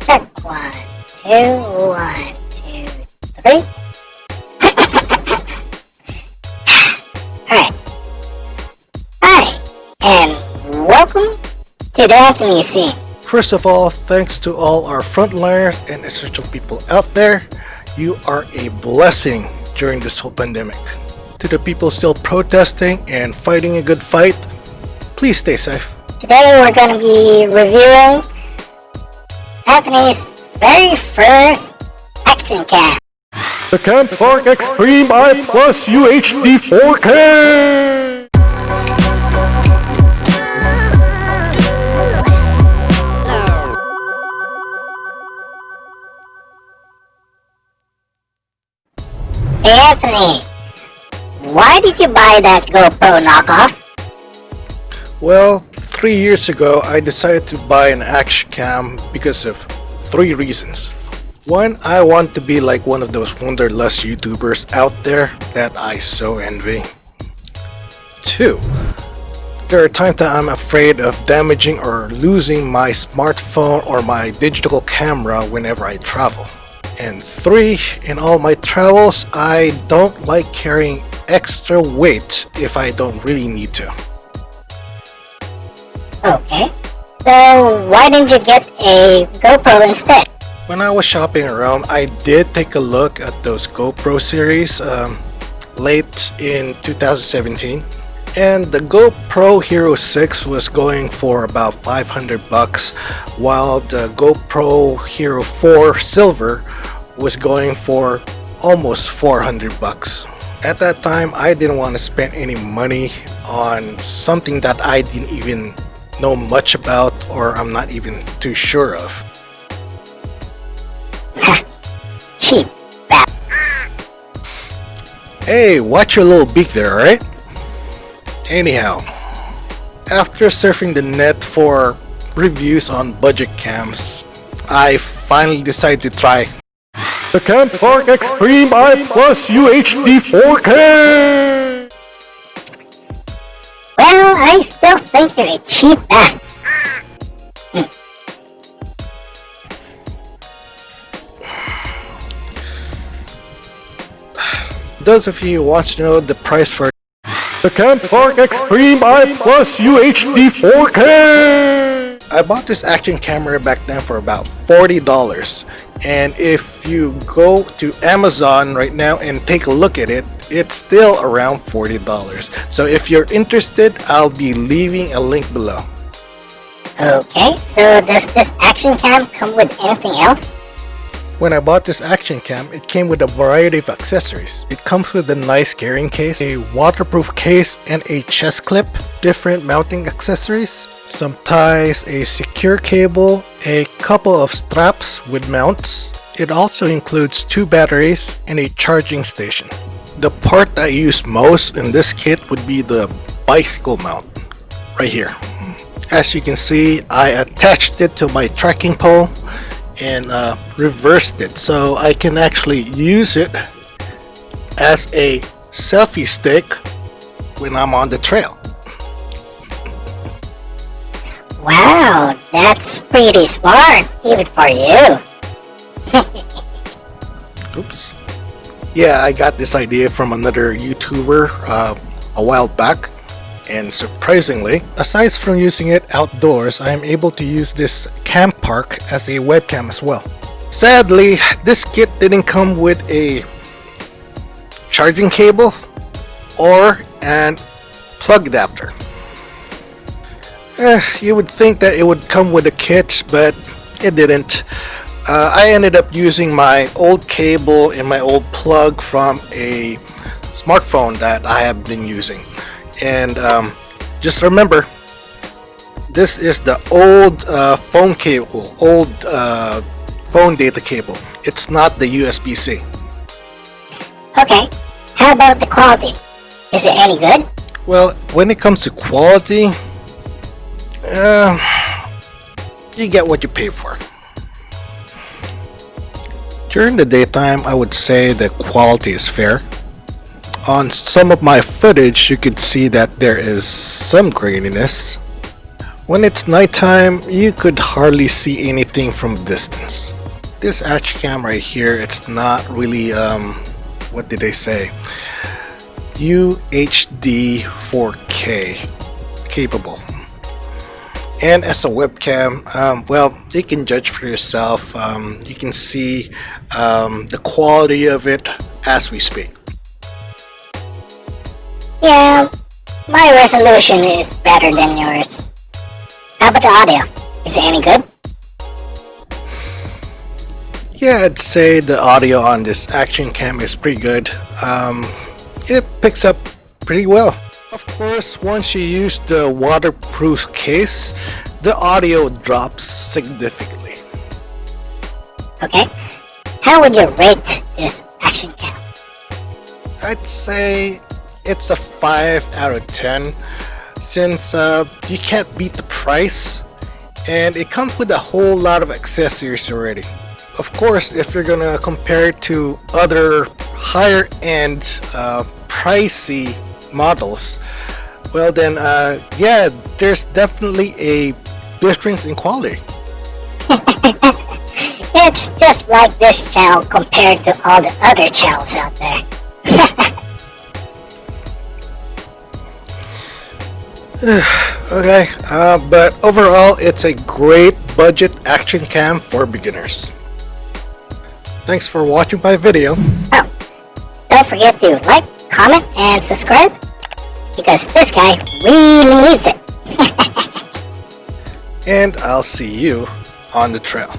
Check 1, 2, 1, 2, 3. Alright. Hi, and welcome to the Anthony scene. First of all, thanks to all our frontliners and essential people out there. You are a blessing during this whole pandemic. To the people still protesting and fighting a good fight, please stay safe. Today we're going to be reviewing Anthony's very first action cam. The CamPark x-treme I Plus UHD 4K! Hey Anthony, why did you buy that GoPro knockoff? Well, 3 years ago I decided to buy an action cam because of 3 reasons. One, I want to be like one of those wanderlust YouTubers out there that I so envy. 2, there are times that I'm afraid of damaging or losing my smartphone or my digital camera whenever I travel. And 3, in all my travels, I don't like carrying extra weight if I don't really need to. Okay, so why didn't you get a GoPro instead? When I was shopping around, I did take a look at those GoPro series late in 2017, and the GoPro Hero 6 was going for about $500, while the GoPro Hero 4 Silver was going for almost $400. At that time, I didn't want to spend any money on something that I didn't even know much about or I'm not even too sure of. Cheap bat. Hey, watch your little beak there, alright? Anyhow, after surfing the net for reviews on budget cams, I finally decided to try the CamPark x-treme I Plus UHD 4K! Well, I still think you're a cheap bastard. Those of you who wants to know the price for the CamPark x-treme I Plus UHD 4K! I bought this action camera back then for about $40, and if you go to Amazon right now and take a look at it, it's still around $40. So if you're interested, I'll be leaving a link below. Okay, so does this action cam come with anything else? When I bought this action cam, it came with a variety of accessories. It comes with a nice carrying case, a waterproof case, and a chest clip, different mounting accessories, some ties, a secure cable, a couple of straps with mounts. It also includes 2 batteries and a charging station. The part that I use most in this kit would be the bicycle mount, right here. As you can see, I attached it to my trekking pole and reversed it so I can actually use it as a selfie stick when I'm on the trail. Wow, that's pretty smart, even for you. Oops. Yeah, I got this idea from another YouTuber a while back, and surprisingly, aside from using it outdoors, I am able to use this CamPark as a webcam as well. Sadly, this kit didn't come with a charging cable or an plug adapter. You would think that it would come with a kit, but it didn't. I ended up using my old cable and my old plug from a smartphone that I have been using. And just remember, this is the old phone cable, old phone data cable. It's not the USB-C. Okay, how about the quality? Is it any good? Well, when it comes to quality, you get what you pay for. During the daytime, I would say the quality is fair. On some of my footage, you could see that there is some graininess, When it's nighttime, you could hardly see anything from a distance. This action cam right here, it's not really, what did they say? UHD 4K capable. And as a webcam, well, you can judge for yourself. You can see the quality of it as we speak. Yeah, my resolution is better than yours. How about the audio? Is it any good? Yeah, I'd say the audio on this action cam is pretty good. It picks up pretty well. Of course, once you use the waterproof case, the audio drops significantly. Okay. How would you rate this action cam? I'd say it's a 5 out of 10 since you can't beat the price and it comes with a whole lot of accessories already. Of course, if you're gonna compare it to other higher end pricey models, well then yeah, there's definitely a difference in quality. It's just like this channel compared to all the other channels out there. Okay, but overall it's a great budget action cam for beginners. Thanks for watching my video. Oh, don't forget to like, comment, and subscribe because this guy really needs it. And I'll see you on the trail.